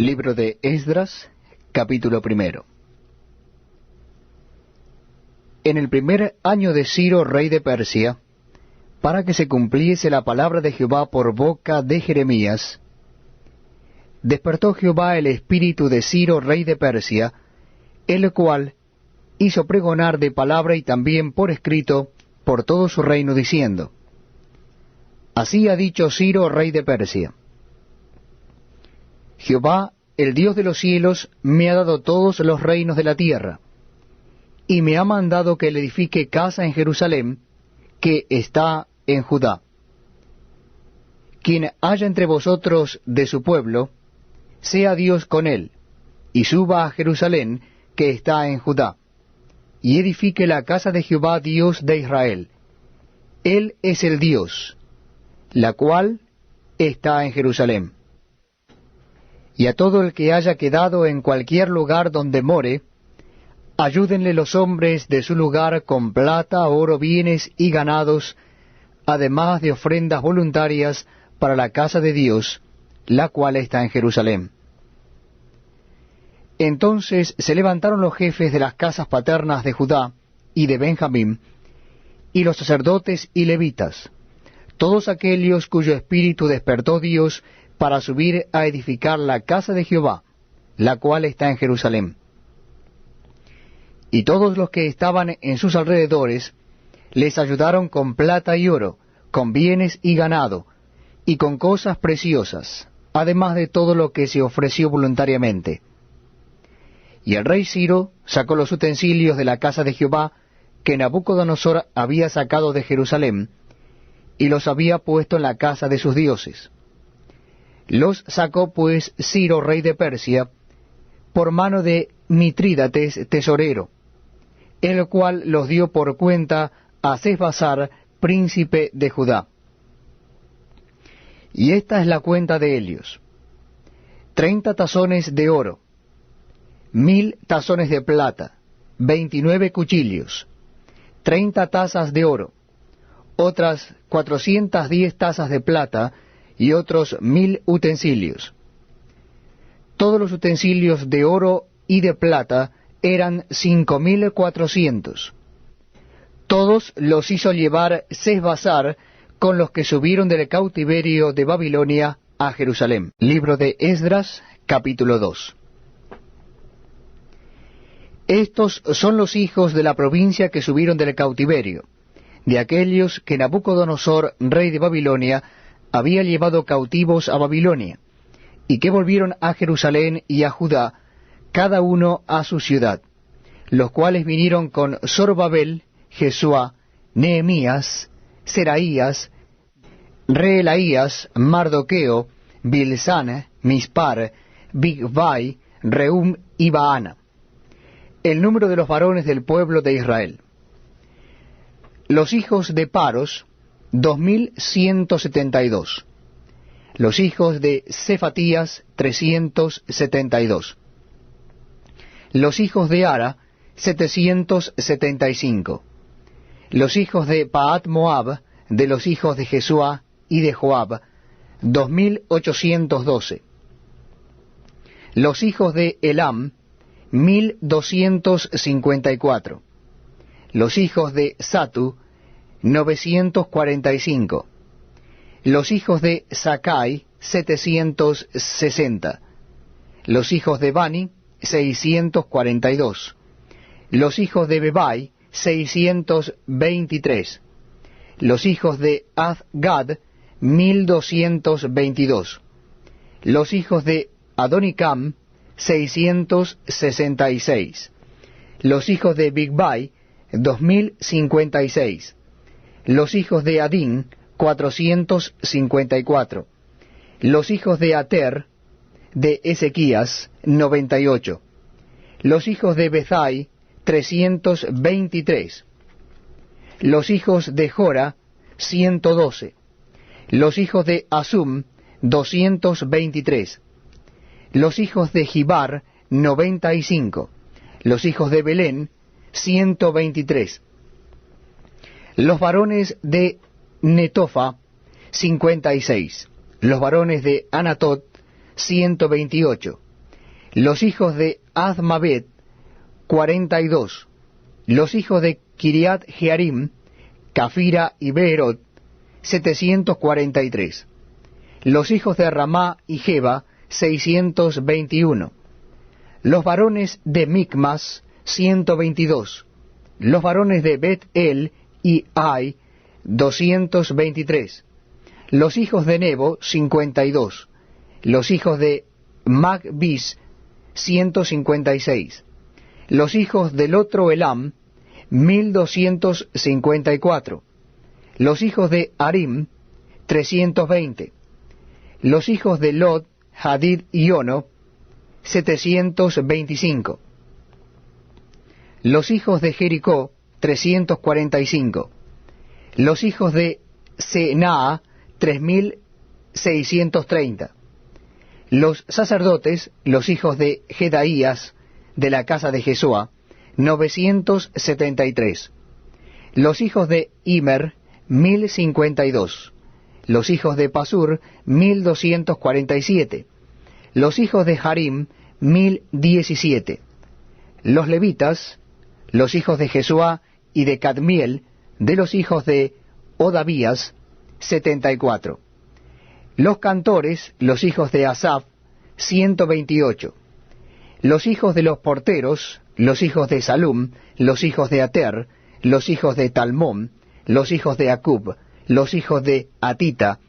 Libro de Esdras, capítulo 1. En el primer año de Ciro, rey de Persia, para que se cumpliese la palabra de Jehová por boca de Jeremías, despertó Jehová el espíritu de Ciro, rey de Persia, el cual hizo pregonar de palabra y también por escrito por todo su reino, diciendo: Así ha dicho Ciro, rey de Persia: Jehová, el Dios de los cielos, me ha dado todos los reinos de la tierra, y me ha mandado que le edifique casa en Jerusalén, que está en Judá. Quien haya entre vosotros de su pueblo, sea Dios con él, y suba a Jerusalén, que está en Judá, y edifique la casa de Jehová, Dios de Israel. Él es el Dios, la cual está en Jerusalén. Y a todo el que haya quedado en cualquier lugar donde more, ayúdenle los hombres de su lugar con plata, oro, bienes y ganados, además de ofrendas voluntarias para la casa de Dios, la cual está en Jerusalén. Entonces se levantaron los jefes de las casas paternas de Judá y de Benjamín, y los sacerdotes y levitas, todos aquellos cuyo espíritu despertó Dios para subir a edificar la casa de Jehová, la cual está en Jerusalén. Y todos los que estaban en sus alrededores les ayudaron con plata y oro, con bienes y ganado, y con cosas preciosas, además de todo lo que se ofreció voluntariamente. Y el rey Ciro sacó los utensilios de la casa de Jehová que Nabucodonosor había sacado de Jerusalén, y los había puesto en la casa de sus dioses. Los sacó pues Ciro, rey de Persia, por mano de Mitrídates, tesorero, el cual los dio por cuenta a Sesbassar, príncipe de Judá. Y esta es la cuenta de ellos: 30 tazones de oro, 1000 tazones de plata, 29 cuchillos, 30 tazas de oro, otras 410 tazas de plata, y otros 1000 utensilios. Todos los utensilios de oro y de plata eran 5400. Todos los hizo llevar Sesbassar con los que subieron del cautiverio de Babilonia a Jerusalén. Libro de Esdras, capítulo 2. Estos son los hijos de la provincia que subieron del cautiverio, de aquellos que Nabucodonosor, rey de Babilonia, había llevado cautivos a Babilonia, y que volvieron a Jerusalén y a Judá, cada uno a su ciudad, los cuales vinieron con Zorobabel, Jesúa, Nehemías, Seraías, Reelaías, Mardoqueo, Bilsán, Mispar, Bigvai, Rehum y Baana. El número de los varones del pueblo de Israel. Los hijos de Paros, 2172. Los hijos de Cefatías, 372. Los hijos de Ara, 775. Los hijos de Paat Moab, de los hijos de Jesúa y de Joab, 2812. Los hijos de Elam, 1254. Los hijos de Satu, 945. Los hijos de Sakai, 760. Los hijos de Bani, 642. Los hijos de Bebai, 623. Los hijos de Azgad, 1222. Los hijos de Adonicam, 666. Los hijos de Bigvai, 2056. Los hijos de Adín, 454. Los hijos de Ater, de Ezequías, 98. Los hijos de Bezai, 323. Los hijos de Jora, 112. Los hijos de Asum, 223. Los hijos de Gibar, 95. Los hijos de Belén, 123. Los varones de Netofa, 56. Los varones de Anatot, 128. Los hijos de Azmaveth, 42. Los hijos de Kiriat Jearim, Cafira y Beerot, 743. Los hijos de Ramá y Geba, 621. Los varones de Micmas, 122. Los varones de Bet-El y Ai, 223. Los hijos de Nebo, 52. Los hijos de Magbis, 156. Los hijos del otro Elam, 1254. Los hijos de Arim, 320. Los hijos de Lod, Hadid y Ono, 725. Los hijos de Jericó, 345. Los hijos de Senaa, 3630. Los sacerdotes, los hijos de Jedaías, de la casa de Jesúa, 973. Los hijos de Immer, 1052. Los hijos de Pasur, 1247. Los hijos de Harim, 1017. Los levitas, los hijos de Jesúa y de Cadmiel, de los hijos de Odavías, 74. Los cantores, los hijos de Asaf, 128. Los hijos de los porteros, los hijos de Salum, los hijos de Ater, los hijos de Talmón, los hijos de Acub, los hijos de Atita,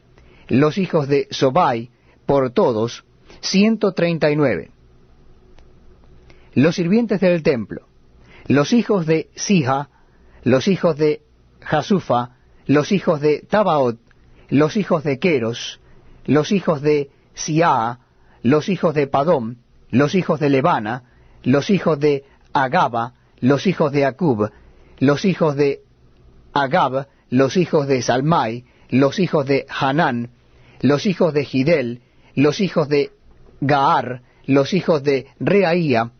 los hijos de Sobai, por todos, 139. Los sirvientes del templo, los hijos de Sija, los hijos de Jasufa, los hijos de Tabaot, los hijos de Queros, los hijos de Siaa, los hijos de Padom, los hijos de Lebana, los hijos de Agaba, los hijos de Acub, los hijos de Agab, los hijos de Salmai, los hijos de Hanán, los hijos de Gidel, los hijos de Gaar, los hijos de Reaía,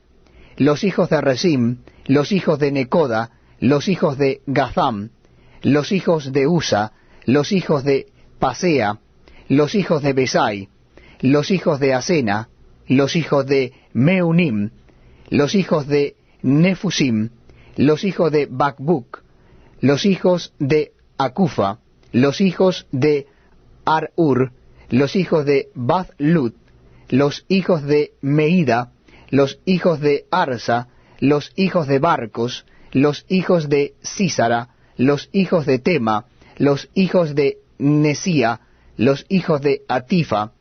los hijos de Resim, los hijos de Necoda, los hijos de Gazam, los hijos de Usa, los hijos de Pasea, los hijos de Besai, los hijos de Asena, los hijos de Meunim, los hijos de Nefusim, los hijos de Bakbuk, los hijos de Acufa, los hijos de Ar-Ur, los hijos de Bath-Lut, los hijos de Meida, los hijos de Arsa, los hijos de Barcos, los hijos de Sísara, los hijos de Tema, los hijos de Nesía, los hijos de Atifa,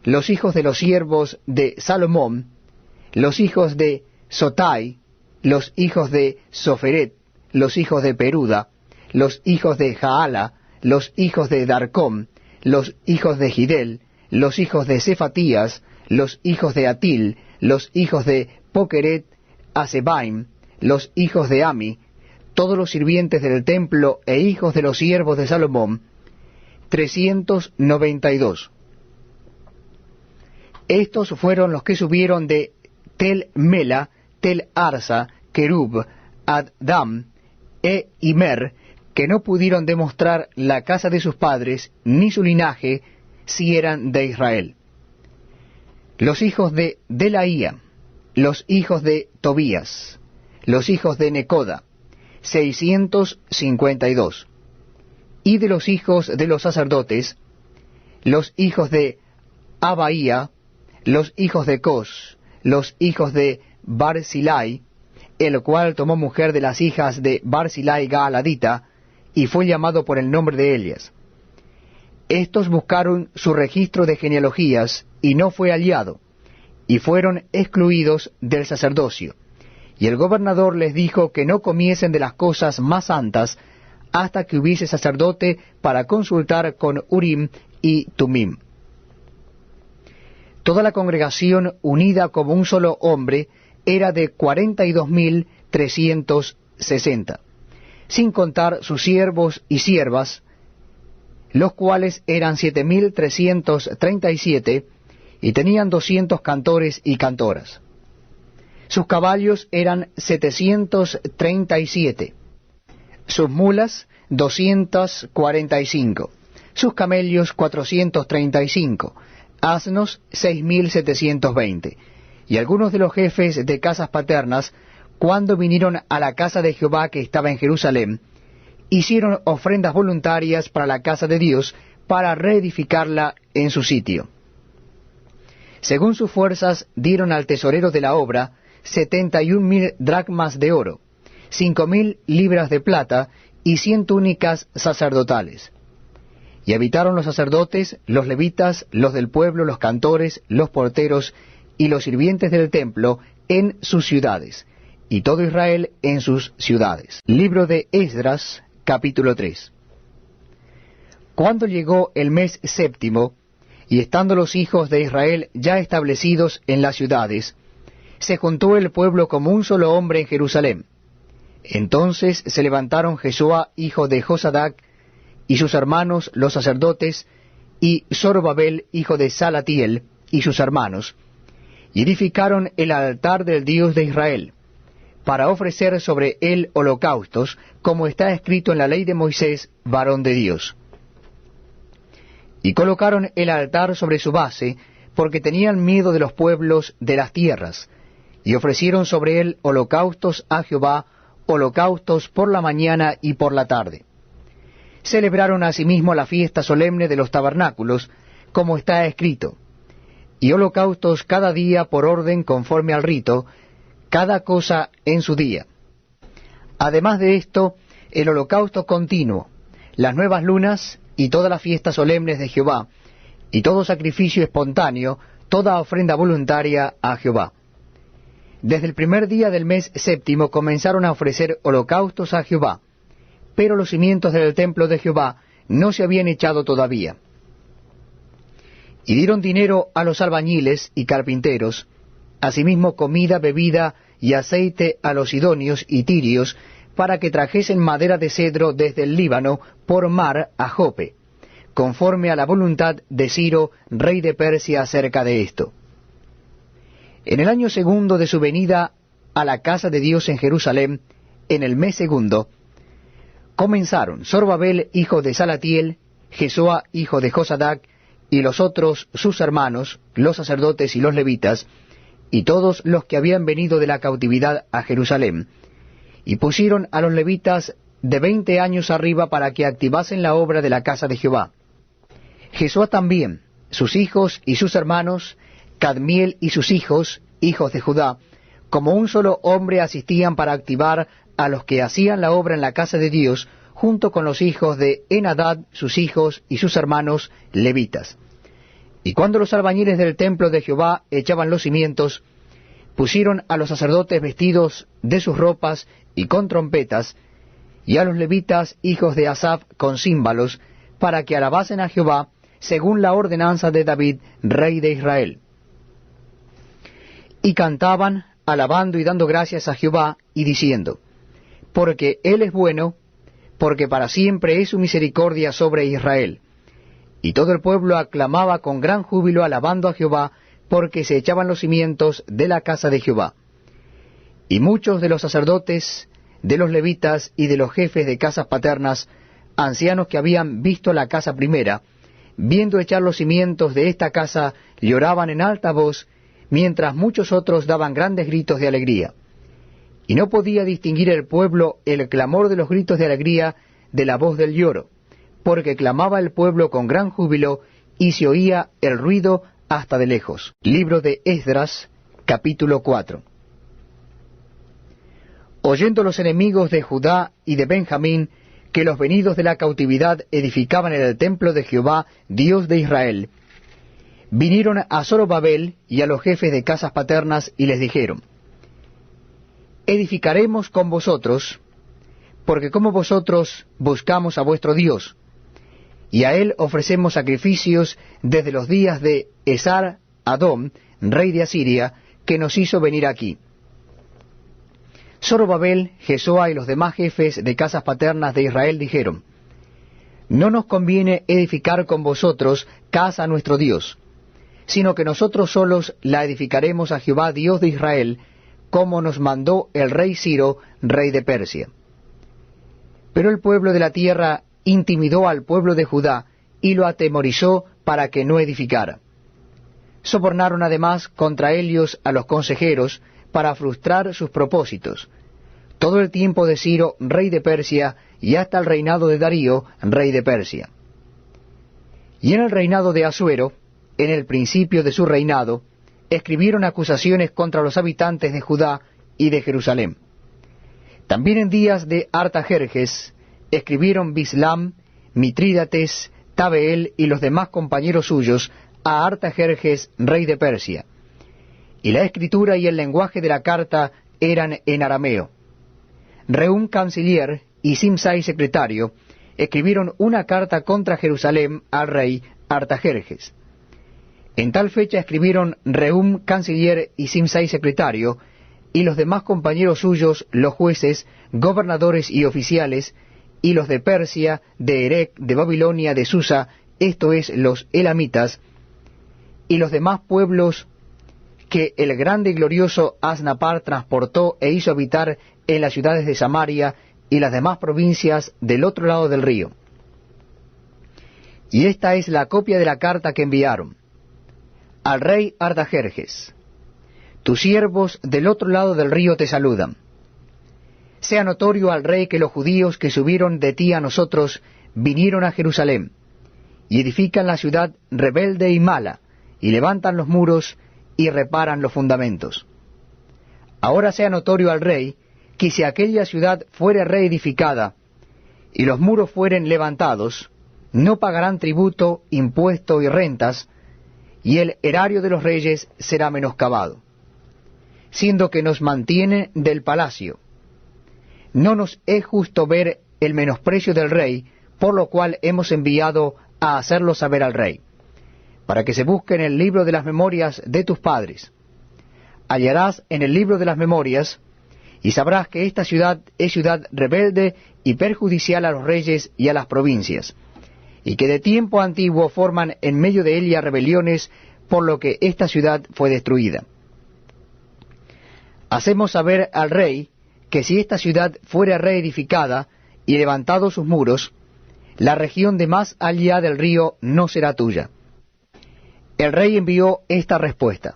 los hijos de los siervos de Salomón, los hijos de Sotai, los hijos de Soferet, los hijos de Peruda, los hijos de Jaala, los hijos de Darcón, los hijos de Gidel, los hijos de Cefatías, los hijos de Atil, los hijos de Pokeret Asebaim, los hijos de Ami, todos los sirvientes del templo e hijos de los siervos de Salomón, 392. Estos fueron los que subieron de Tel Mela, Tel Arsa, Kerub, Addam e Imer, que no pudieron demostrar la casa de sus padres ni su linaje, si eran de Israel. Los hijos de Delaía, los hijos de Tobías, los hijos de Necoda, 652. Y de los hijos de los sacerdotes, los hijos de Abaía, los hijos de Cos, los hijos de Barzilai, el cual tomó mujer de las hijas de Barzilai Gaaladita, y fue llamado por el nombre de Elias. Estos buscaron su registro de genealogías, y no fue hallado, y fueron excluidos del sacerdocio. Y el gobernador les dijo que no comiesen de las cosas más santas, hasta que hubiese sacerdote para consultar con Urim y Tumim. Toda la congregación, unida como un solo hombre, era de 42,360, sin contar sus siervos y siervas, los cuales eran 7,337, y tenían 200 cantores y cantoras. Sus caballos eran 737, sus mulas 245, sus camellos 435, asnos 6,720, Y algunos de los jefes de casas paternas, cuando vinieron a la casa de Jehová que estaba en Jerusalén, hicieron ofrendas voluntarias para la casa de Dios, para reedificarla en su sitio. Según sus fuerzas, dieron al tesorero de la obra 71,000 dracmas de oro, 5,000 libras de plata y 100 túnicas sacerdotales. Y habitaron los sacerdotes, los levitas, los del pueblo, los cantores, los porteros y los sirvientes del templo en sus ciudades, y todo Israel en sus ciudades. Libro de Esdras, capítulo 3. Cuando llegó el mes séptimo, y estando los hijos de Israel ya establecidos en las ciudades, se juntó el pueblo como un solo hombre en Jerusalén. Entonces se levantaron Jesuá, hijo de Josadac, y sus hermanos los sacerdotes, y Zorobabel, hijo de Salatiel, y sus hermanos, y edificaron el altar del Dios de Israel, para ofrecer sobre él holocaustos, como está escrito en la ley de Moisés, varón de Dios. Y colocaron el altar sobre su base, porque tenían miedo de los pueblos de las tierras, y ofrecieron sobre él holocaustos a Jehová, holocaustos por la mañana y por la tarde. Celebraron asimismo la fiesta solemne de los tabernáculos, como está escrito, y holocaustos cada día por orden conforme al rito, cada cosa en su día. Además de esto, el holocausto continuo, las nuevas lunas y todas las fiestas solemnes de Jehová, y todo sacrificio espontáneo, toda ofrenda voluntaria a Jehová. Desde el primer día del mes séptimo comenzaron a ofrecer holocaustos a Jehová, pero los cimientos del templo de Jehová no se habían echado todavía. Y dieron dinero a los albañiles y carpinteros, asimismo comida, bebida y aceite a los sidonios y tirios, para que trajesen madera de cedro desde el Líbano por mar a Jope, conforme a la voluntad de Ciro, rey de Persia, acerca de esto. En el año segundo de su venida a la casa de Dios en Jerusalén, en el mes segundo, comenzaron Zorobabel, hijo de Salatiel, Jesuá, hijo de Josadac, y los otros sus hermanos, los sacerdotes y los levitas, y todos los que habían venido de la cautividad a Jerusalén, y pusieron a los levitas de 20 años arriba para que activasen la obra de la casa de Jehová. Jesuá también, sus hijos y sus hermanos, Cadmiel y sus hijos, hijos de Judá, como un solo hombre asistían para activar a los que hacían la obra en la casa de Dios, junto con los hijos de Enadad, sus hijos y sus hermanos levitas. Y cuando los albañiles del templo de Jehová echaban los cimientos, pusieron a los sacerdotes vestidos de sus ropas y con trompetas, y a los levitas, hijos de Asaph, con címbalos, para que alabasen a Jehová, según la ordenanza de David, rey de Israel. Y cantaban, alabando y dando gracias a Jehová, y diciendo, porque Él es bueno, porque para siempre es su misericordia sobre Israel. Y todo el pueblo aclamaba con gran júbilo, alabando a Jehová, porque se echaban los cimientos de la casa de Jehová. Y muchos de los sacerdotes, de los levitas y de los jefes de casas paternas, ancianos que habían visto la casa primera, viendo echar los cimientos de esta casa, lloraban en alta voz, mientras muchos otros daban grandes gritos de alegría. Y no podía distinguir el pueblo el clamor de los gritos de alegría de la voz del lloro, porque clamaba el pueblo con gran júbilo, y se oía el ruido hasta de lejos. Libro de Esdras, capítulo 4. Oyendo los enemigos de Judá y de Benjamín que los venidos de la cautividad edificaban el templo de Jehová, Dios de Israel, vinieron a Zorobabel y a los jefes de casas paternas y les dijeron, edificaremos con vosotros, porque como vosotros buscamos a vuestro Dios, y a él ofrecemos sacrificios desde los días de Esar Adón, rey de Asiria, que nos hizo venir aquí. Zorobabel, Jesuá y los demás jefes de casas paternas de Israel dijeron, no nos conviene edificar con vosotros casa a nuestro Dios, sino que nosotros solos la edificaremos a Jehová Dios de Israel, como nos mandó el rey Ciro, rey de Persia. Pero el pueblo de la tierra intimidó al pueblo de Judá, y lo atemorizó para que no edificara. Sobornaron además contra ellos a los consejeros para frustrar sus propósitos, todo el tiempo de Ciro, rey de Persia, y hasta el reinado de Darío, rey de Persia. Y en el reinado de Asuero, en el principio de su reinado, escribieron acusaciones contra los habitantes de Judá y de Jerusalén. También en días de Artajerjes escribieron Bislam, Mitrídates, Tabeel y los demás compañeros suyos a Artajerjes, rey de Persia. Y la escritura y el lenguaje de la carta eran en arameo. Rehum, canciller, y Simsai, secretario, escribieron una carta contra Jerusalén al rey Artajerjes. En tal fecha escribieron Rehum, canciller, y Simsai, secretario, y los demás compañeros suyos, los jueces, gobernadores y oficiales, y los de Persia, de Erec, de Babilonia, de Susa, esto es, los elamitas, y los demás pueblos que el grande y glorioso Asnapar transportó e hizo habitar en las ciudades de Samaria y las demás provincias del otro lado del río. Y esta es la copia de la carta que enviaron. Al rey Artajerjes: tus siervos del otro lado del río te saludan. Sea notorio al rey que los judíos que subieron de ti a nosotros vinieron a Jerusalén, y edifican la ciudad rebelde y mala, y levantan los muros, y reparan los fundamentos. Ahora sea notorio al rey que si aquella ciudad fuere reedificada, y los muros fueren levantados, no pagarán tributo, impuesto y rentas, y el erario de los reyes será menoscabado, siendo que nos mantiene del palacio. No nos es justo ver el menosprecio del rey, por lo cual hemos enviado a hacerlo saber al rey, para que se busque en el libro de las memorias de tus padres. Hallarás en el libro de las memorias, y sabrás que esta ciudad es ciudad rebelde y perjudicial a los reyes y a las provincias, y que de tiempo antiguo forman en medio de ella rebeliones, por lo que esta ciudad fue destruida. Hacemos saber al rey que si esta ciudad fuera reedificada y levantados sus muros, la región de más allá del río no será tuya. El rey envió esta respuesta: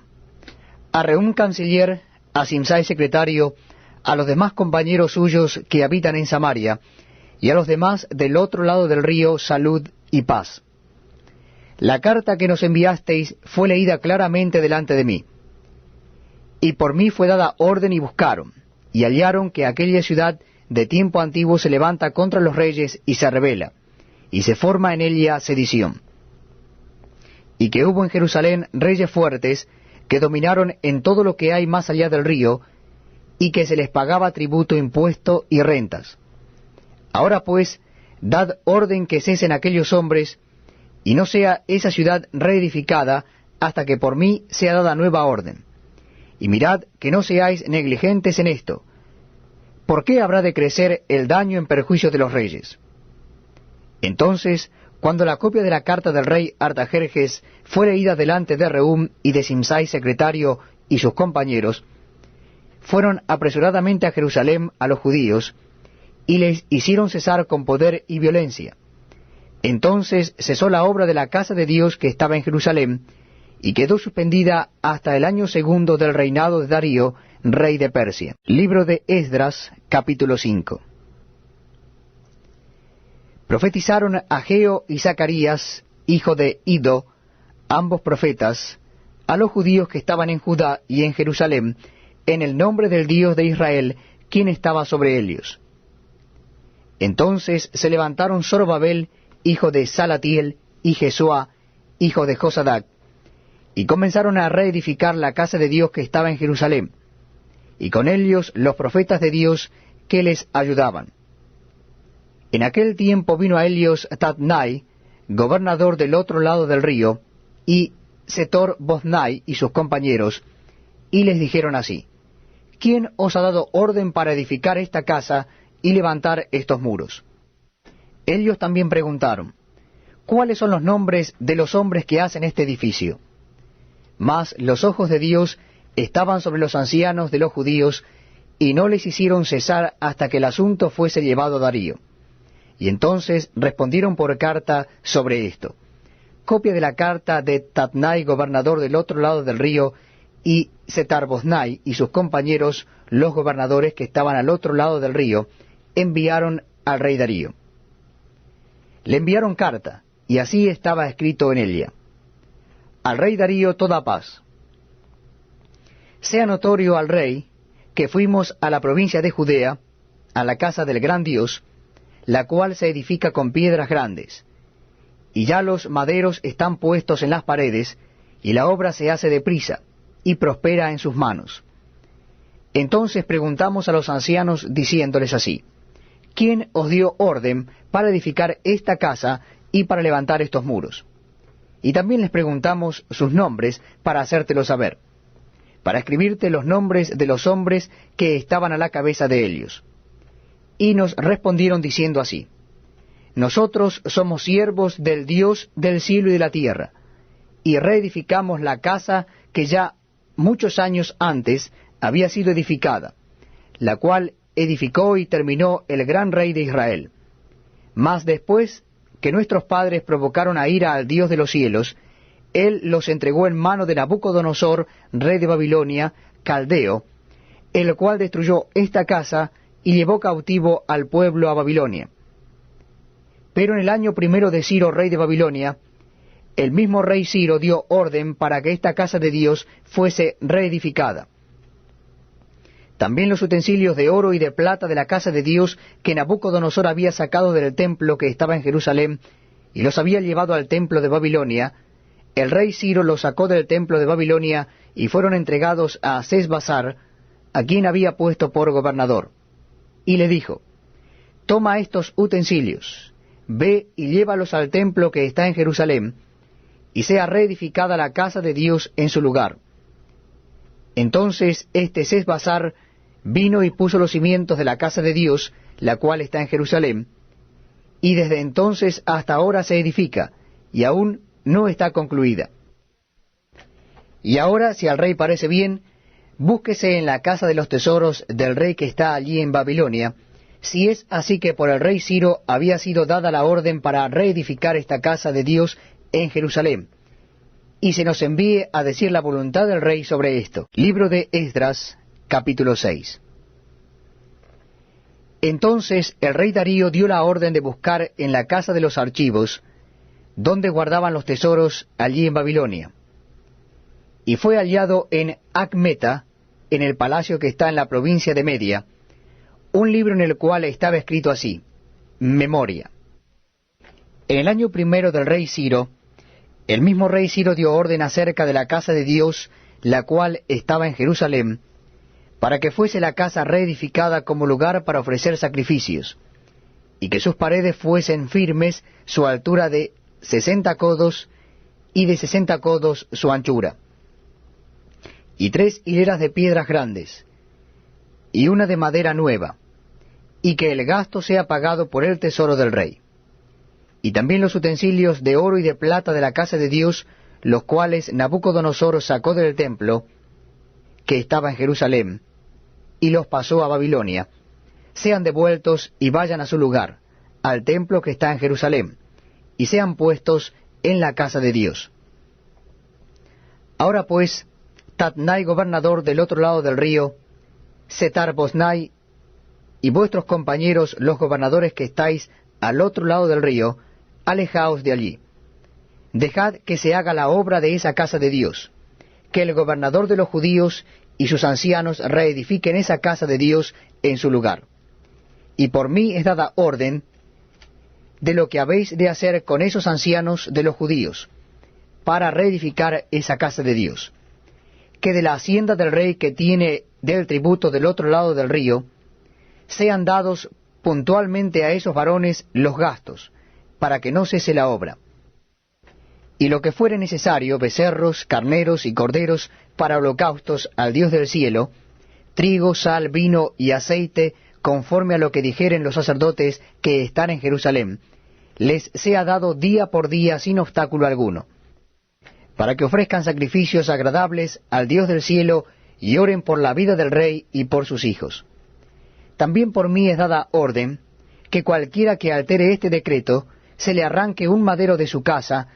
a Rehum, canciller, a Simsai, secretario, a los demás compañeros suyos que habitan en Samaria, y a los demás del otro lado del río, salud y paz. La carta que nos enviasteis fue leída claramente delante de mí, y por mí fue dada orden y buscaron, y hallaron que aquella ciudad de tiempo antiguo se levanta contra los reyes y se rebela, y se forma en ella sedición. Y que hubo en Jerusalén reyes fuertes que dominaron en todo lo que hay más allá del río, y que se les pagaba tributo, impuesto y rentas. Ahora pues, dad orden que cesen aquellos hombres, y no sea esa ciudad reedificada hasta que por mí sea dada nueva orden. Y mirad que no seáis negligentes en esto. ¿Por qué habrá de crecer el daño en perjuicio de los reyes? Entonces, cuando la copia de la carta del rey Artajerjes fue leída delante de Rehum y de Simsai, secretario, y sus compañeros, fueron apresuradamente a Jerusalén a los judíos, y les hicieron cesar con poder y violencia. Entonces cesó la obra de la casa de Dios que estaba en Jerusalén, y quedó suspendida hasta el año segundo del reinado de Darío, rey de Persia. Libro de Esdras, capítulo 5. Profetizaron Ageo y Zacarías, hijo de Iddo, ambos profetas, a los judíos que estaban en Judá y en Jerusalén, en el nombre del Dios de Israel, quien estaba sobre ellos. Entonces se levantaron Zorobabel, hijo de Salatiel, y Jesuá, hijo de Josadac, y comenzaron a reedificar la casa de Dios que estaba en Jerusalén, y con ellos los profetas de Dios que les ayudaban. En aquel tiempo vino a ellos Tatnai, gobernador del otro lado del río, y Setor-Boznai y sus compañeros, y les dijeron así: ¿quién os ha dado orden para edificar esta casa y levantar estos muros? Ellos también preguntaron: ¿cuáles son los nombres de los hombres que hacen este edificio? Mas los ojos de Dios estaban sobre los ancianos de los judíos, y no les hicieron cesar hasta que el asunto fuese llevado a Darío. Y entonces respondieron por carta sobre esto: copia de la carta de Tatnai, gobernador del otro lado del río, y Setar-Boznai y sus compañeros, los gobernadores que estaban al otro lado del río, enviaron al rey Darío. Le enviaron carta, y así estaba escrito en ella: al rey Darío toda paz. Sea notorio al rey que fuimos a la provincia de Judea, a la casa del gran Dios, la cual se edifica con piedras grandes, y ya los maderos están puestos en las paredes, y la obra se hace deprisa, y prospera en sus manos. Entonces preguntamos a los ancianos, diciéndoles así: ¿quién os dio orden para edificar esta casa y para levantar estos muros? Y también les preguntamos sus nombres para hacértelo saber, para escribirte los nombres de los hombres que estaban a la cabeza de ellos. Y nos respondieron diciendo así: nosotros somos siervos del Dios del cielo y de la tierra, y reedificamos la casa que ya muchos años antes había sido edificada, la cual edificó y terminó el gran rey de Israel. Mas después que nuestros padres provocaron a ira al Dios de los cielos, él los entregó en mano de Nabucodonosor, rey de Babilonia, caldeo, el cual destruyó esta casa y llevó cautivo al pueblo a Babilonia. Pero en el año primero de Ciro, rey de Babilonia, el mismo rey Ciro dio orden para que esta casa de Dios fuese reedificada. También los utensilios de oro y de plata de la casa de Dios que Nabucodonosor había sacado del templo que estaba en Jerusalén y los había llevado al templo de Babilonia, el rey Ciro los sacó del templo de Babilonia y fueron entregados a Sesbassar, a quien había puesto por gobernador. Y le dijo: toma estos utensilios, ve y llévalos al templo que está en Jerusalén, y sea reedificada la casa de Dios en su lugar. Entonces este Sesbassar vino y puso los cimientos de la casa de Dios, la cual está en Jerusalén, y desde entonces hasta ahora se edifica, y aún no está concluida. Y ahora, si al rey parece bien, búsquese en la casa de los tesoros del rey que está allí en Babilonia, si es así que por el rey Ciro había sido dada la orden para reedificar esta casa de Dios en Jerusalén, y se nos envíe a decir la voluntad del rey sobre esto. Libro de Esdras, capítulo 6. Entonces el rey Darío dio la orden de buscar en la casa de los archivos, donde guardaban los tesoros allí en Babilonia. Y fue hallado en Acmeta, en el palacio que está en la provincia de Media, un libro en el cual estaba escrito así: Memoria. En el año primero del rey Ciro, el mismo rey Ciro dio orden acerca de la casa de Dios, la cual estaba en Jerusalén, para que fuese la casa reedificada como lugar para ofrecer sacrificios, y que sus paredes fuesen firmes, su altura de 60 codos, y de 60 codos su anchura, y 3 hileras de piedras grandes, y una de madera nueva, y que el gasto sea pagado por el tesoro del rey. Y también los utensilios de oro y de plata de la casa de Dios, los cuales Nabucodonosor sacó del templo, que estaba en Jerusalén, y los pasó a Babilonia, sean devueltos y vayan a su lugar, al templo que está en Jerusalén, y sean puestos en la casa de Dios. Ahora pues, Tatnai, gobernador del otro lado del río, Setar-Boznai, y vuestros compañeros, los gobernadores que estáis al otro lado del río, alejaos de allí. Dejad que se haga la obra de esa casa de Dios, que el gobernador de los judíos y sus ancianos reedifiquen esa casa de Dios en su lugar. Y por mí es dada orden de lo que habéis de hacer con esos ancianos de los judíos, para reedificar esa casa de Dios. Que de la hacienda del rey que tiene del tributo del otro lado del río, sean dados puntualmente a esos varones los gastos, para que no cese la obra. Y lo que fuere necesario, becerros, carneros y corderos para holocaustos al Dios del cielo, trigo, sal, vino y aceite, conforme a lo que dijeren los sacerdotes que están en Jerusalén, les sea dado día por día sin obstáculo alguno, para que ofrezcan sacrificios agradables al Dios del cielo y oren por la vida del rey y por sus hijos. También por mí es dada orden que cualquiera que altere este decreto se le arranque un madero de su casa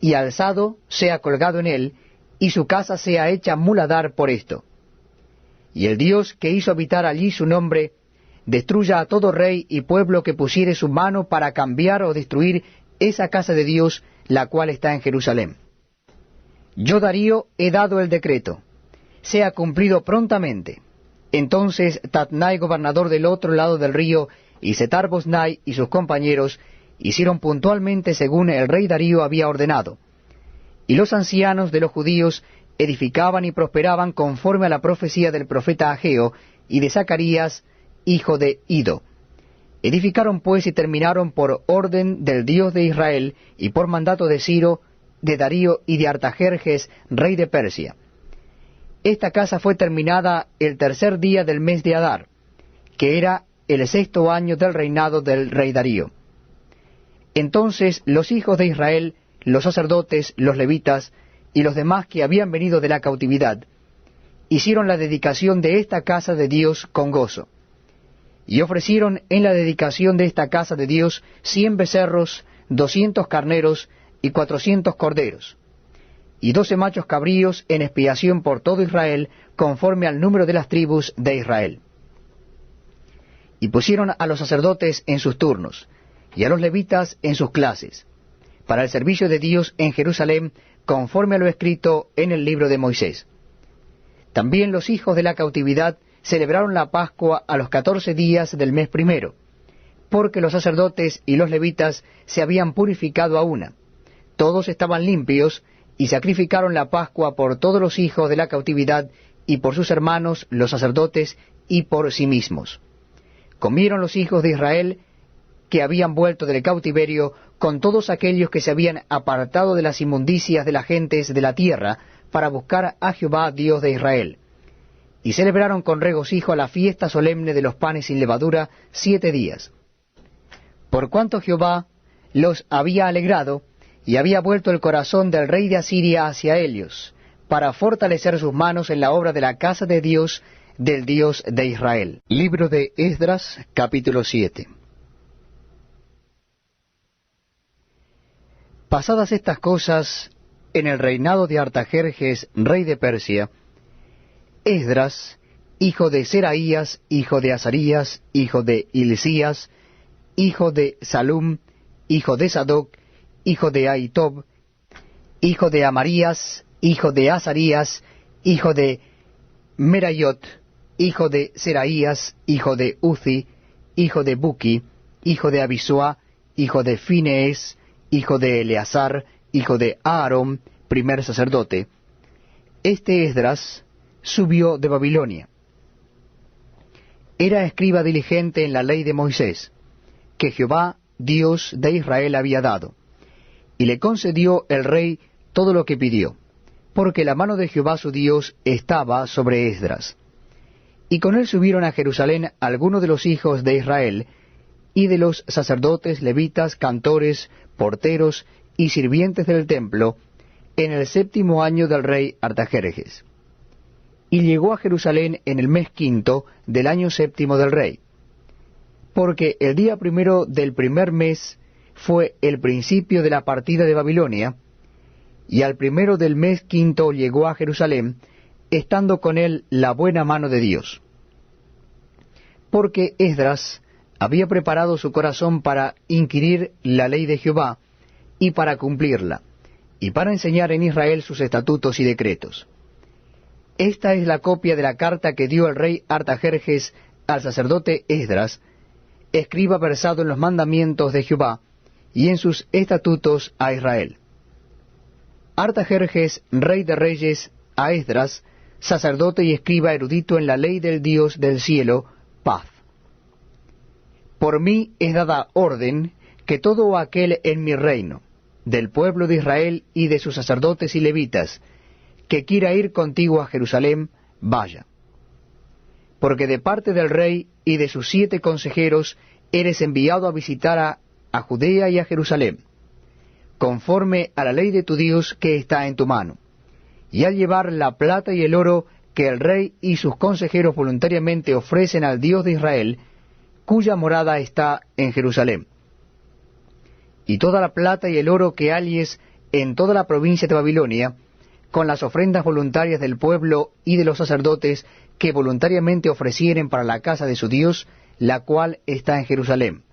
y alzado sea colgado en él, y su casa sea hecha muladar por esto. Y el Dios que hizo habitar allí su nombre, destruya a todo rey y pueblo que pusiere su mano para cambiar o destruir esa casa de Dios, la cual está en Jerusalén. Yo, Darío, he dado el decreto, sea cumplido prontamente. Entonces Tatnai, gobernador del otro lado del río, y Setar-Boznai y sus compañeros hicieron puntualmente según el rey Darío había ordenado. Y los ancianos de los judíos edificaban y prosperaban conforme a la profecía del profeta Ageo y de Zacarías, hijo de Ido. Edificaron pues y terminaron por orden del Dios de Israel y por mandato de Ciro, de Darío y de Artajerjes, rey de Persia. Esta casa fue terminada el tercer día del mes de Adar, que era el 6º año del reinado del rey Darío. Entonces los hijos de Israel, los sacerdotes, los levitas y los demás que habían venido de la cautividad, hicieron la dedicación de esta casa de Dios con gozo. Y ofrecieron en la dedicación de esta casa de Dios 100 becerros, 200 carneros y 400 corderos, y 12 machos cabríos en expiación por todo Israel, conforme al número de las tribus de Israel. Y pusieron a los sacerdotes en sus turnos, y a los levitas en sus clases, para el servicio de Dios en Jerusalén, conforme a lo escrito en el libro de Moisés. También los hijos de la cautividad celebraron la Pascua a los 14 días del mes primero, porque los sacerdotes y los levitas se habían purificado a una. Todos estaban limpios, y sacrificaron la Pascua por todos los hijos de la cautividad, y por sus hermanos los sacerdotes, y por sí mismos. Comieron los hijos de Israel, que habían vuelto del cautiverio, con todos aquellos que se habían apartado de las inmundicias de las gentes de la tierra, para buscar a Jehová Dios de Israel. Y celebraron con regocijo la fiesta solemne de los panes sin levadura 7 días. Por cuanto Jehová los había alegrado, y había vuelto el corazón del rey de Asiria hacia ellos, para fortalecer sus manos en la obra de la casa de Dios, del Dios de Israel. Libro de Esdras, capítulo 7. Pasadas estas cosas, en el reinado de Artajerjes, rey de Persia, Esdras, hijo de Seraías, hijo de Azarías, hijo de Hilcías, hijo de Salum, hijo de Sadoc, hijo de Ahitob, hijo de Amarías, hijo de Azarías, hijo de Merayot, hijo de Seraías, hijo de Uzi, hijo de Buki, hijo de Abisua, hijo de Finees, hijo de Eleazar, hijo de Aarón, primer sacerdote. Este Esdras subió de Babilonia. Era escriba diligente en la ley de Moisés, que Jehová, Dios de Israel, había dado. Y le concedió el rey todo lo que pidió, porque la mano de Jehová su Dios estaba sobre Esdras. Y con él subieron a Jerusalén algunos de los hijos de Israel, y de los sacerdotes, levitas, cantores, porteros y sirvientes del templo, en el 7º año del rey Artajerjes. Y llegó a Jerusalén en el mes 5 del año 7 del rey, porque el día primero del primer mes fue el principio de la partida de Babilonia, y al primero del mes 5 llegó a Jerusalén, estando con él la buena mano de Dios. Porque Esdras había preparado su corazón para inquirir la ley de Jehová, y para cumplirla, y para enseñar en Israel sus estatutos y decretos. Esta es la copia de la carta que dio el rey Artajerjes al sacerdote Esdras, escriba versado en los mandamientos de Jehová, y en sus estatutos a Israel. Artajerjes, rey de reyes, a Esdras, sacerdote y escriba erudito en la ley del Dios del cielo, paz. Por mí es dada orden que todo aquel en mi reino, del pueblo de Israel y de sus sacerdotes y levitas, que quiera ir contigo a Jerusalén, vaya. Porque de parte del rey y de sus 7 consejeros eres enviado a visitar a Judea y a Jerusalén, conforme a la ley de tu Dios que está en tu mano, y al llevar la plata y el oro que el rey y sus consejeros voluntariamente ofrecen al Dios de Israel, cuya morada está en Jerusalén. Y toda la plata y el oro que halles en toda la provincia de Babilonia, con las ofrendas voluntarias del pueblo y de los sacerdotes que voluntariamente ofrecieren para la casa de su Dios, la cual está en Jerusalén.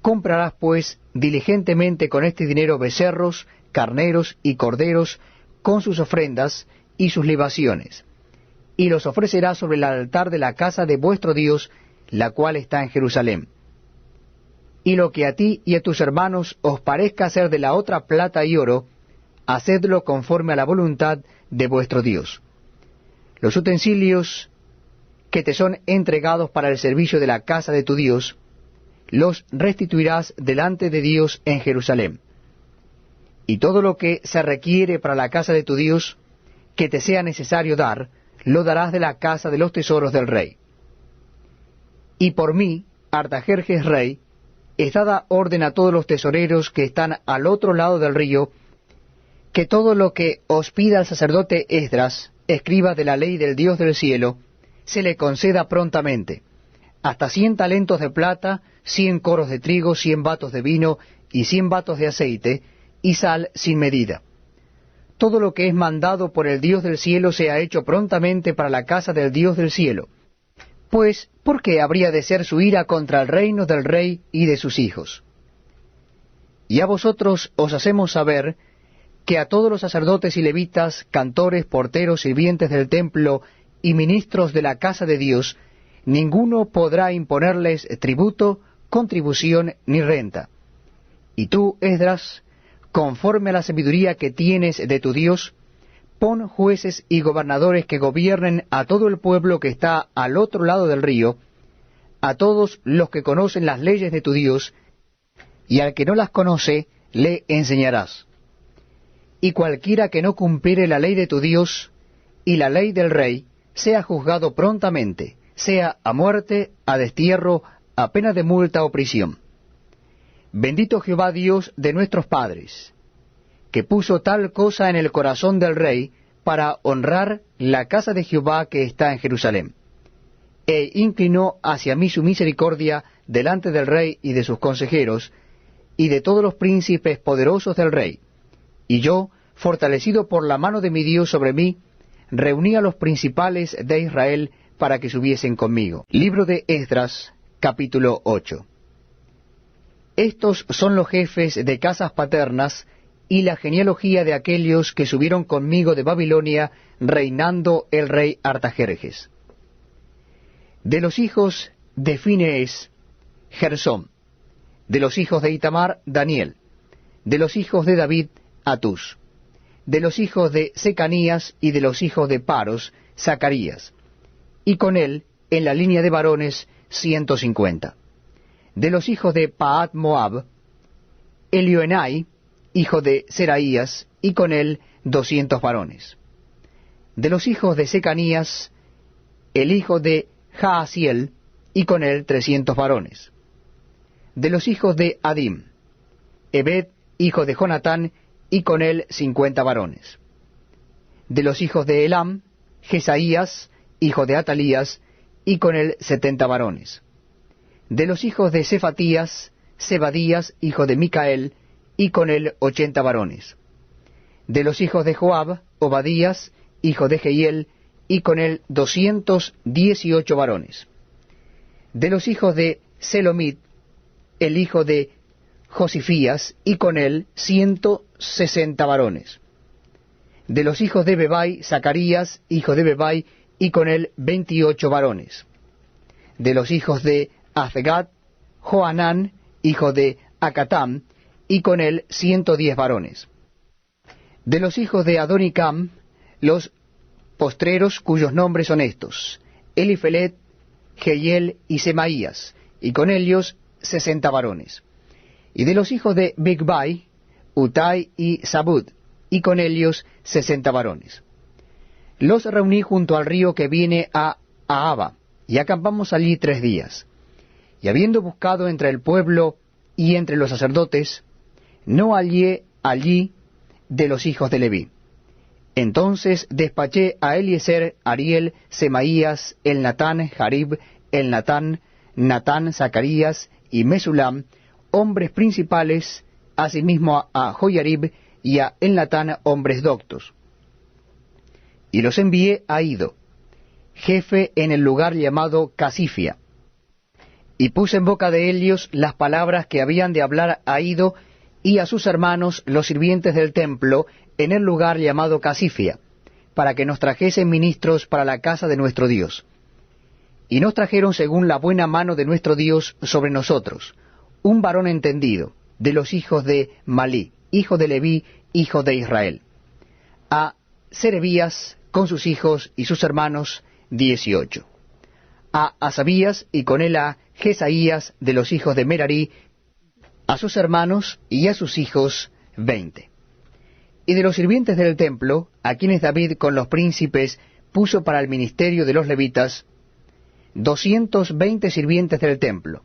Comprarás, pues, diligentemente con este dinero becerros, carneros y corderos, con sus ofrendas y sus libaciones, y los ofrecerás sobre el altar de la casa de vuestro Dios, la cual está en Jerusalén. Y lo que a ti y a tus hermanos os parezca hacer de la otra plata y oro, hacedlo conforme a la voluntad de vuestro Dios. Los utensilios que te son entregados para el servicio de la casa de tu Dios, los restituirás delante de Dios en Jerusalén. Y todo lo que se requiere para la casa de tu Dios, que te sea necesario dar, lo darás de la casa de los tesoros del rey. Y por mí, Artajerjes rey, es dada orden a todos los tesoreros que están al otro lado del río, que todo lo que os pida el sacerdote Esdras, escriba de la ley del Dios del cielo, se le conceda prontamente, hasta 100 talentos de plata, 100 coros de trigo, 100 batos de vino y 100 batos de aceite, y sal sin medida. Todo lo que es mandado por el Dios del cielo sea hecho prontamente para la casa del Dios del cielo. Pues, ¿por qué habría de ser su ira contra el reino del rey y de sus hijos? Y a vosotros os hacemos saber que a todos los sacerdotes y levitas, cantores, porteros, sirvientes del templo y ministros de la casa de Dios, ninguno podrá imponerles tributo, contribución ni renta. Y tú, Esdras, conforme a la sabiduría que tienes de tu Dios, pon jueces y gobernadores que gobiernen a todo el pueblo que está al otro lado del río, a todos los que conocen las leyes de tu Dios, y al que no las conoce, le enseñarás. Y cualquiera que no cumpliere la ley de tu Dios y la ley del rey, sea juzgado prontamente, sea a muerte, a destierro, a pena de multa o prisión. Bendito Jehová Dios de nuestros padres, que puso tal cosa en el corazón del rey para honrar la casa de Jehová que está en Jerusalén, e inclinó hacia mí su misericordia delante del rey y de sus consejeros, y de todos los príncipes poderosos del rey. Y yo, fortalecido por la mano de mi Dios sobre mí, reuní a los principales de Israel para que subiesen conmigo. Libro de Esdras, capítulo 8. Estos son los jefes de casas paternas y la genealogía de aquellos que subieron conmigo de Babilonia, reinando el rey Artajerjes. De los hijos de Finees, Gersón. De los hijos de Itamar, Daniel. De los hijos de David, Atus. De los hijos de Secanías y de los hijos de Paros, Zacarías. Y con él, en la línea de varones, 150. De los hijos de Pahat Moab, Elioenai, hijo de Seraías, y con él 200 varones. De los hijos de Secanías, el hijo de Jaasiel, y con él 300 varones. De los hijos de Adim, Ebed, hijo de Jonatán, y con él 50 varones. De los hijos de Elam, Jesaías, hijo de Atalías, y con él 70 varones. De los hijos de Cefatías, Zebadías, hijo de Micael, y con él 80 varones. De los hijos de Joab, Obadías, hijo de Jehiel, y con él 218 varones. De los hijos de Selomit, el hijo de Josifías, y con él 160 varones. De los hijos de Bebai, Zacarías, hijo de Bebai, y con él 28 varones. De los hijos de Azgad, Joanán, hijo de Acatam, y con él 110 varones. De los hijos de Adonicam, los postreros cuyos nombres son estos: Elifelet, Jehiel y Semaías, y con ellos 60 varones. Y de los hijos de Bigvai, Utai y Zabud, y con ellos 60 varones. Los reuní junto al río que viene a Ahava, y acampamos allí 3 días. Y habiendo buscado entre el pueblo y entre los sacerdotes, no hallé allí de los hijos de Leví. Entonces despaché a Eliezer, Ariel, Semaías, Elnatán, Jarib, Elnatán, Natán, Zacarías y Mesulam, hombres principales, asimismo a Joyarib y a Elnatán hombres doctos. Y los envié a Ido, jefe en el lugar llamado Casifia, y puse en boca de ellos las palabras que habían de hablar a Ido y a sus hermanos los sirvientes del templo en el lugar llamado Casifia, para que nos trajesen ministros para la casa de nuestro Dios. Y nos trajeron según la buena mano de nuestro Dios sobre nosotros, un varón entendido, de los hijos de Malí, hijo de Leví, hijo de Israel, a Serebías con sus hijos y sus hermanos 18, a Asabías y con él a Jesaías de los hijos de Merarí, a sus hermanos y a sus hijos 20. Y de los sirvientes del templo, a quienes David con los príncipes puso para el ministerio de los levitas, 220 sirvientes del templo,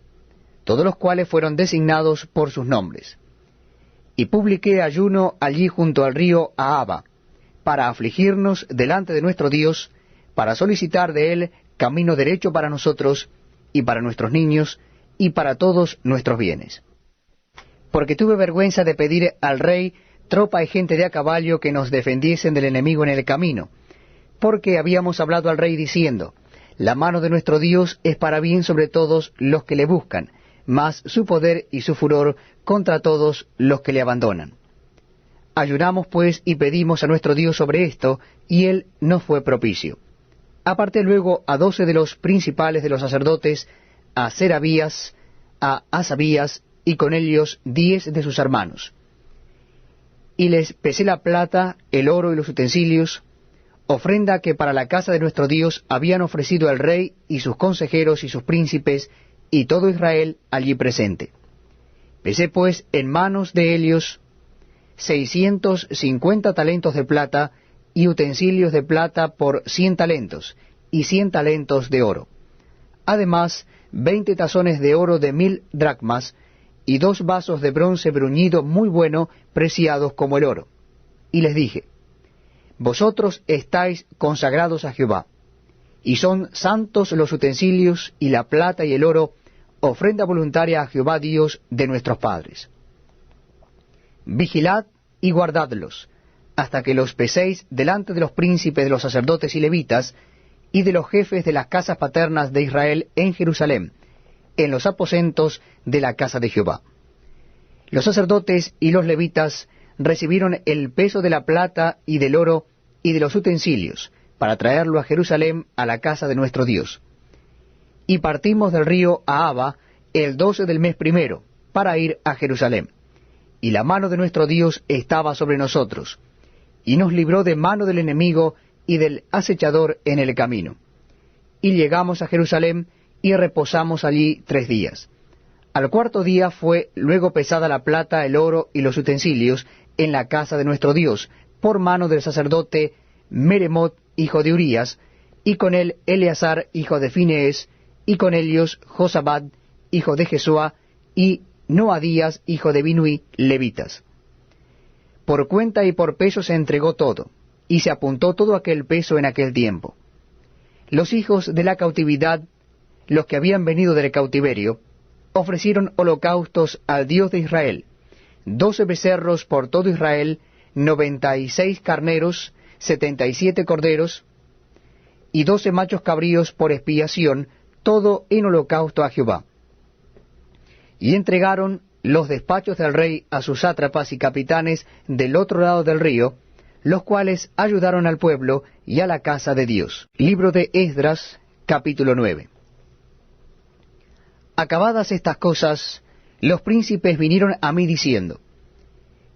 todos los cuales fueron designados por sus nombres. Y publiqué ayuno allí junto al río Ahaba, para afligirnos delante de nuestro Dios, para solicitar de él camino derecho para nosotros, y para nuestros niños, y para todos nuestros bienes. Porque tuve vergüenza de pedir al rey tropa y gente de a caballo que nos defendiesen del enemigo en el camino, porque habíamos hablado al rey diciendo, la mano de nuestro Dios es para bien sobre todos los que le buscan, mas su poder y su furor contra todos los que le abandonan. Ayunamos pues y pedimos a nuestro Dios sobre esto, y él nos fue propicio. Aparté luego a 12 de los principales de los sacerdotes, a Serabías, a Asabías, y con ellos 10 de sus hermanos. Y les pesé la plata, el oro y los utensilios, ofrenda que para la casa de nuestro Dios habían ofrecido el rey y sus consejeros y sus príncipes, y todo Israel allí presente. Pesé pues en manos de ellos 650 talentos de plata, y utensilios de plata por 100 talentos, y 100 talentos de oro. Además, 20 tazones de oro de 1000 dracmas, y 2 vasos de bronce bruñido muy bueno, preciados como el oro. Y les dije, vosotros estáis consagrados a Jehová, y son santos los utensilios, y la plata y el oro, ofrenda voluntaria a Jehová Dios de nuestros padres. Vigilad y guardadlos, hasta que los peséis delante de los príncipes de los sacerdotes y levitas, y de los jefes de las casas paternas de Israel en Jerusalén, en los aposentos de la casa de Jehová. Los sacerdotes y los levitas recibieron el peso de la plata y del oro y de los utensilios, para traerlo a Jerusalén a la casa de nuestro Dios. Y partimos del río Ahaba el 12 del mes primero, para ir a Jerusalén. Y la mano de nuestro Dios estaba sobre nosotros, y nos libró de mano del enemigo y del acechador en el camino. Y llegamos a Jerusalén, y reposamos allí 3 días. Al cuarto día fue luego pesada la plata, el oro y los utensilios en la casa de nuestro Dios, por mano del sacerdote Meremot, hijo de Urías, y con él Eleazar, hijo de Finees, y con ellos Josabad, hijo de Jesúa, y Noadías, hijo de Binui, levitas. Por cuenta y por peso se entregó todo, y se apuntó todo aquel peso en aquel tiempo. Los hijos de la cautividad, los que habían venido del cautiverio, ofrecieron holocaustos al Dios de Israel, 12 becerros por todo Israel, 96 carneros, 77 corderos, y 12 machos cabríos por expiación, todo en holocausto a Jehová. Y entregaron los despachos del rey a sus sátrapas y capitanes del otro lado del río, los cuales ayudaron al pueblo y a la casa de Dios. Libro de Esdras, capítulo 9. Acabadas estas cosas, los príncipes vinieron a mí diciendo,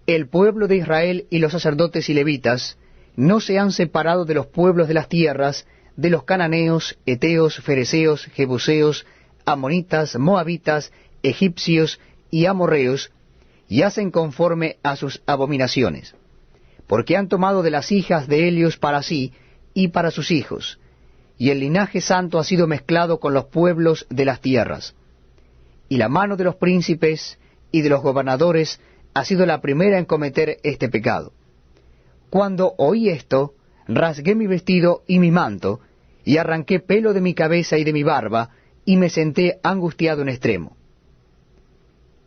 el pueblo de Israel y los sacerdotes y levitas no se han separado de los pueblos de las tierras, de los cananeos, heteos, fereceos, jebuseos, amonitas, moabitas, egipcios y amorreos, y hacen conforme a sus abominaciones, porque han tomado de las hijas de ellos para sí y para sus hijos, y el linaje santo ha sido mezclado con los pueblos de las tierras. Y la mano de los príncipes y de los gobernadores ha sido la primera en cometer este pecado. Cuando oí esto, rasgué mi vestido y mi manto, y arranqué pelo de mi cabeza y de mi barba, y me senté angustiado en extremo.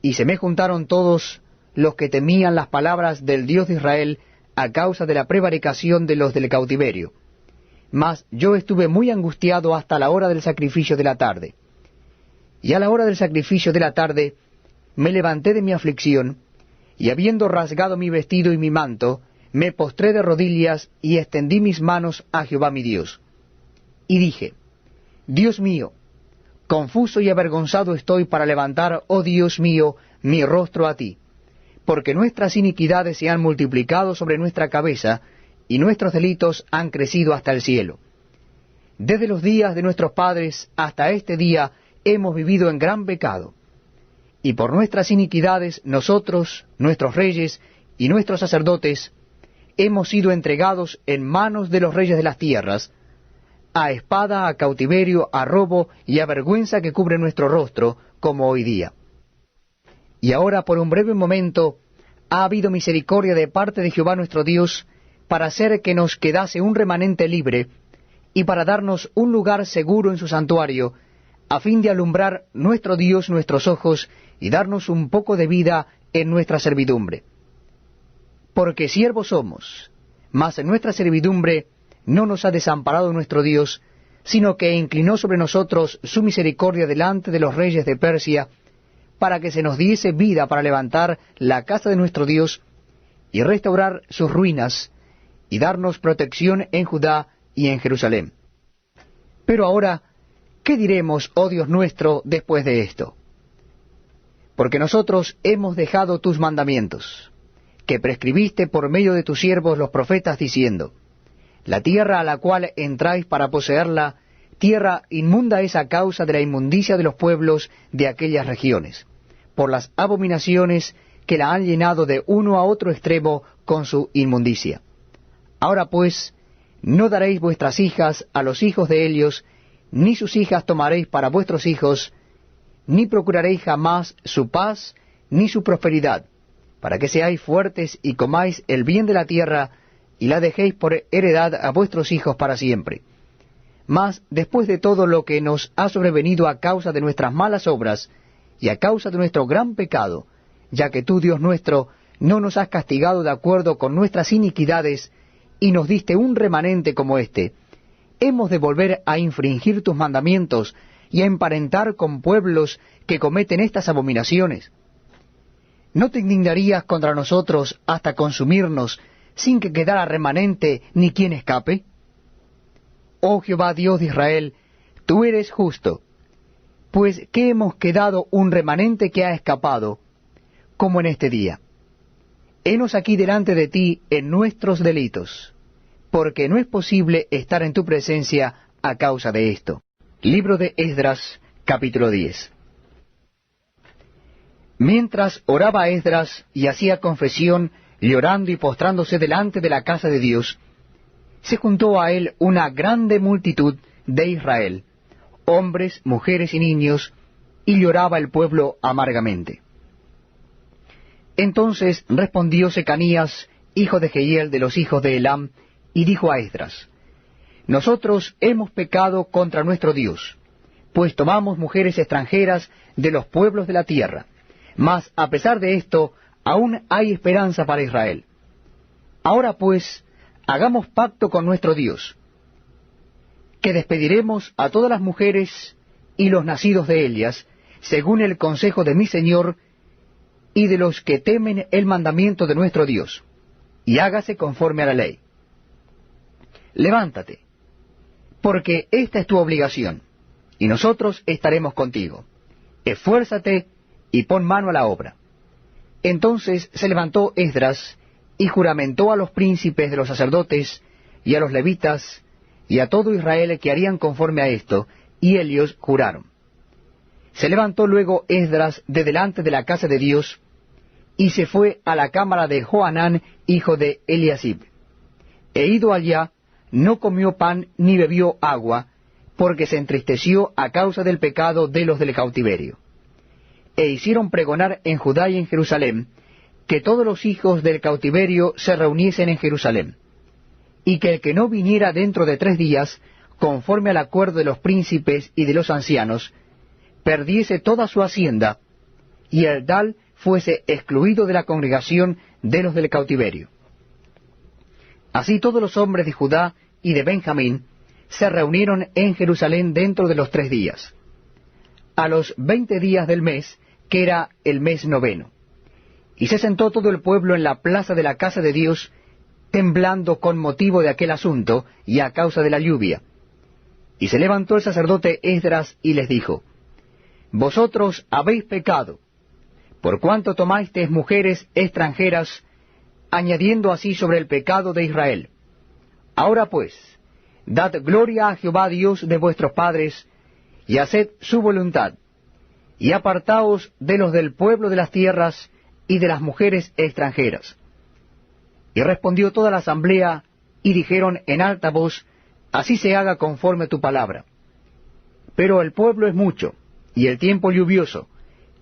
Y se me juntaron todos los que temían las palabras del Dios de Israel a causa de la prevaricación de los del cautiverio. Mas yo estuve muy angustiado hasta la hora del sacrificio de la tarde. Y a la hora del sacrificio de la tarde me levanté de mi aflicción, y habiendo rasgado mi vestido y mi manto, me postré de rodillas y extendí mis manos a Jehová mi Dios. Y dije, Dios mío, confuso y avergonzado estoy para levantar, oh Dios mío, mi rostro a ti, porque nuestras iniquidades se han multiplicado sobre nuestra cabeza, y nuestros delitos han crecido hasta el cielo. Desde los días de nuestros padres hasta este día hemos vivido en gran pecado, y por nuestras iniquidades nosotros, nuestros reyes y nuestros sacerdotes, hemos sido entregados en manos de los reyes de las tierras, a espada, a cautiverio, a robo y a vergüenza que cubre nuestro rostro, como hoy día. Y ahora por un breve momento ha habido misericordia de parte de Jehová nuestro Dios, para hacer que nos quedase un remanente libre, y para darnos un lugar seguro en su santuario, a fin de alumbrar nuestro Dios nuestros ojos, y darnos un poco de vida en nuestra servidumbre. Porque siervos somos, mas en nuestra servidumbre no nos ha desamparado nuestro Dios, sino que inclinó sobre nosotros su misericordia delante de los reyes de Persia, para que se nos diese vida para levantar la casa de nuestro Dios, y restaurar sus ruinas, y darnos protección en Judá y en Jerusalén. Pero ahora, ¿qué diremos, oh Dios nuestro, después de esto? Porque nosotros hemos dejado tus mandamientos, que prescribiste por medio de tus siervos los profetas, diciendo, la tierra a la cual entráis para poseerla, tierra inmunda es a causa de la inmundicia de los pueblos de aquellas regiones, por las abominaciones que la han llenado de uno a otro extremo con su inmundicia. Ahora pues, no daréis vuestras hijas a los hijos de ellos, ni sus hijas tomaréis para vuestros hijos, ni procuraréis jamás su paz, ni su prosperidad, para que seáis fuertes y comáis el bien de la tierra, y la dejéis por heredad a vuestros hijos para siempre. Mas, después de todo lo que nos ha sobrevenido a causa de nuestras malas obras, y a causa de nuestro gran pecado, ya que tú, Dios nuestro, no nos has castigado de acuerdo con nuestras iniquidades, y nos diste un remanente como este, ¿hemos de volver a infringir tus mandamientos y a emparentar con pueblos que cometen estas abominaciones? ¿No te indignarías contra nosotros hasta consumirnos, sin que quedara remanente ni quien escape? Oh Jehová Dios de Israel, tú eres justo, pues que hemos quedado un remanente que ha escapado, como en este día. Henos aquí delante de ti en nuestros delitos, porque no es posible estar en tu presencia a causa de esto. Libro de Esdras, capítulo 10. Mientras oraba Esdras y hacía confesión, llorando y postrándose delante de la casa de Dios, se juntó a él una grande multitud de Israel, hombres, mujeres y niños, y lloraba el pueblo amargamente. Entonces respondió Secanías, hijo de Jehiel de los hijos de Elam, y dijo a Esdras, nosotros hemos pecado contra nuestro Dios, pues tomamos mujeres extranjeras de los pueblos de la tierra, mas a pesar de esto, aún hay esperanza para Israel. Ahora pues, hagamos pacto con nuestro Dios, que despediremos a todas las mujeres y los nacidos de ellas, según el consejo de mi Señor, y de los que temen el mandamiento de nuestro Dios, y hágase conforme a la ley. Levántate, porque esta es tu obligación, y nosotros estaremos contigo. Esfuérzate y pon mano a la obra. Entonces se levantó Esdras, y juramentó a los príncipes de los sacerdotes, y a los levitas, y a todo Israel que harían conforme a esto, y ellos juraron. Se levantó luego Esdras de delante de la casa de Dios, y se fue a la cámara de Johanán, hijo de Eliasib. E ido allá, no comió pan ni bebió agua, porque se entristeció a causa del pecado de los del cautiverio. E hicieron pregonar en Judá y en Jerusalén, que todos los hijos del cautiverio se reuniesen en Jerusalén, y que el que no viniera dentro de 3 días, conforme al acuerdo de los príncipes y de los ancianos, perdiese toda su hacienda, y el tal fuese excluido de la congregación de los del cautiverio. Así todos los hombres de Judá y de Benjamín se reunieron en Jerusalén dentro de los 3 días, a los 20 días del mes, que era el mes 9. Y se sentó todo el pueblo en la plaza de la casa de Dios, temblando con motivo de aquel asunto y a causa de la lluvia. Y se levantó el sacerdote Esdras y les dijo: Vosotros habéis pecado, por cuanto tomasteis mujeres extranjeras, añadiendo así sobre el pecado de Israel. Ahora pues, dad gloria a Jehová Dios de vuestros padres, y haced su voluntad, y apartaos de los del pueblo de las tierras y de las mujeres extranjeras. Y respondió toda la asamblea, y dijeron en alta voz: Así se haga conforme a tu palabra. Pero el pueblo es mucho, y el tiempo lluvioso,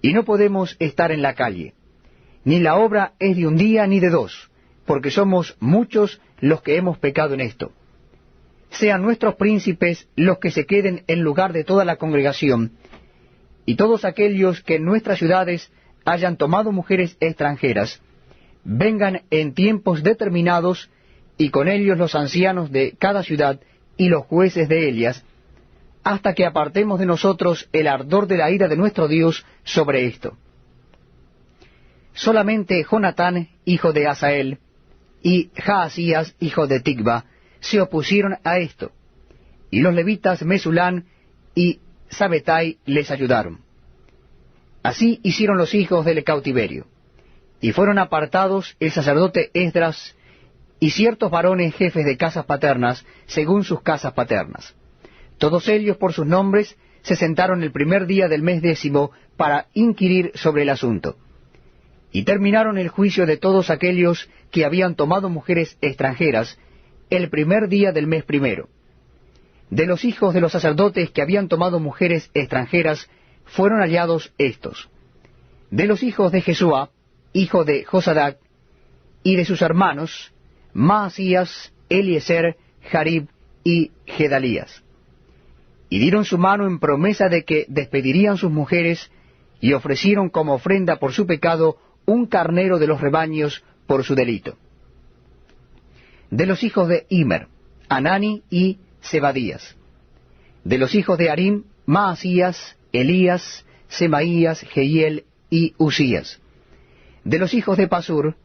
y no podemos estar en la calle. Ni la obra es de un día ni de 2, porque somos muchos los que hemos pecado en esto. Sean nuestros príncipes los que se queden en lugar de toda la congregación, y todos aquellos que en nuestras ciudades hayan tomado mujeres extranjeras, vengan en tiempos determinados, y con ellos los ancianos de cada ciudad y los jueces de ellas, hasta que apartemos de nosotros el ardor de la ira de nuestro Dios sobre esto. Solamente Jonatán, hijo de Asael, y Jaasías, hijo de Ticva, se opusieron a esto, y los levitas Mesulán y Sabetai les ayudaron. Así hicieron los hijos del cautiverio, y fueron apartados el sacerdote Esdras y ciertos varones jefes de casas paternas, según sus casas paternas. Todos ellos por sus nombres se sentaron el primer día del mes 10 para inquirir sobre el asunto. Y terminaron el juicio de todos aquellos que habían tomado mujeres extranjeras el primer día del mes 1. De los hijos de los sacerdotes que habían tomado mujeres extranjeras fueron hallados estos: de los hijos de Jesúa, hijo de Josadac, y de sus hermanos, Maasías, Eliezer, Jarib y Gedalías. Y dieron su mano en promesa de que despedirían sus mujeres, y ofrecieron como ofrenda por su pecado un carnero de los rebaños por su delito. De los hijos de Immer, Anani y Zebadías. De los hijos de Harim, Maasías, Elías, Semaías, Jehiel y Usías. De los hijos de Pasur,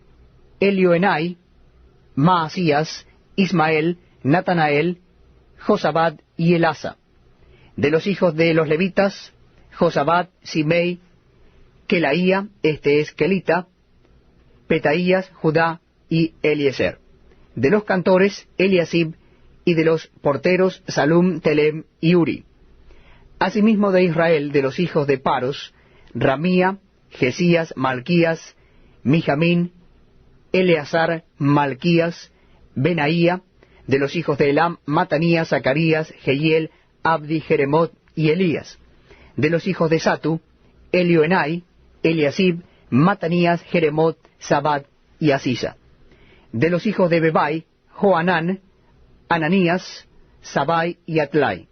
Elioenai, Maasías, Ismael, Natanael, Josabad y Elasa. De los hijos de los levitas, Josabad, Simei, Kelaía, este es Kelita, Petaías, Judá y Eliezer. De los cantores, Eliasib, y de los porteros, Salum, Telem y Uri. Asimismo de Israel, de los hijos de Paros, Ramía, Jesías, Malquías, Mijamín, Eleazar, Malquías, Benaía. De los hijos de Elam, Matanías, Zacarías, Jehiel, Abdi, Jeremot y Elías. De los hijos de Satu, Elioenai, Eliasib, Matanías, Jeremot, Sabad y Asisa. De los hijos de Bebai, Joanán, Ananías, Sabai y Atlai.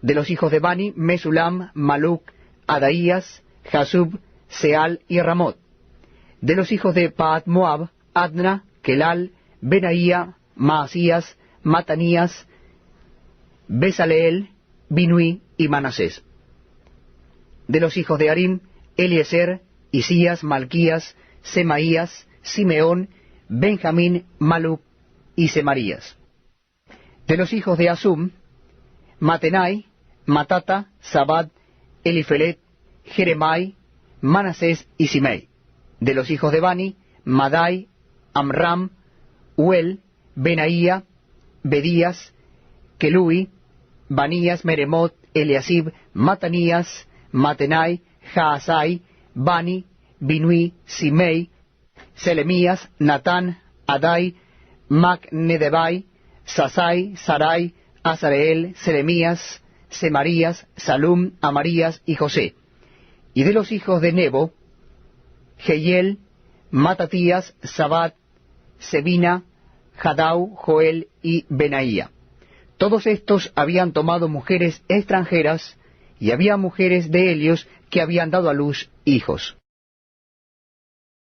De los hijos de Bani, Mesulam, Maluc, Adaías, Jasub, Seal y Ramot. De los hijos de Paat Moab, Adna, Kelal, Benaía, Maasías, Matanías, Besaleel, Binui y Manasés. De los hijos de Harim, Eliezer, Isías, Malquías, Semaías, Simeón, Benjamín, Maluc y Semarías. De los hijos de Asum, Matenai, Matata, Sabad, Elifelet, Jeremai, Manasés y Simei. De los hijos de Bani, Madai, Amram, Uel, Benaía, Bedías, Kelui, Banías, Meremot, Eliasib, Matanías, Matenai, Jaasai, Bani, Binui, Simei, Selemías, Natán, Adai, Macnedebai, Sasai, Sarai, Azareel, Selemías, Semarías, Salum, Amarías y José. Y de los hijos de Nebo, Jehiel, Matatías, Sabat, Sebina, Jadau, Joel y Benaía. Todos estos habían tomado mujeres extranjeras, y había mujeres de ellos que habían dado a luz hijos.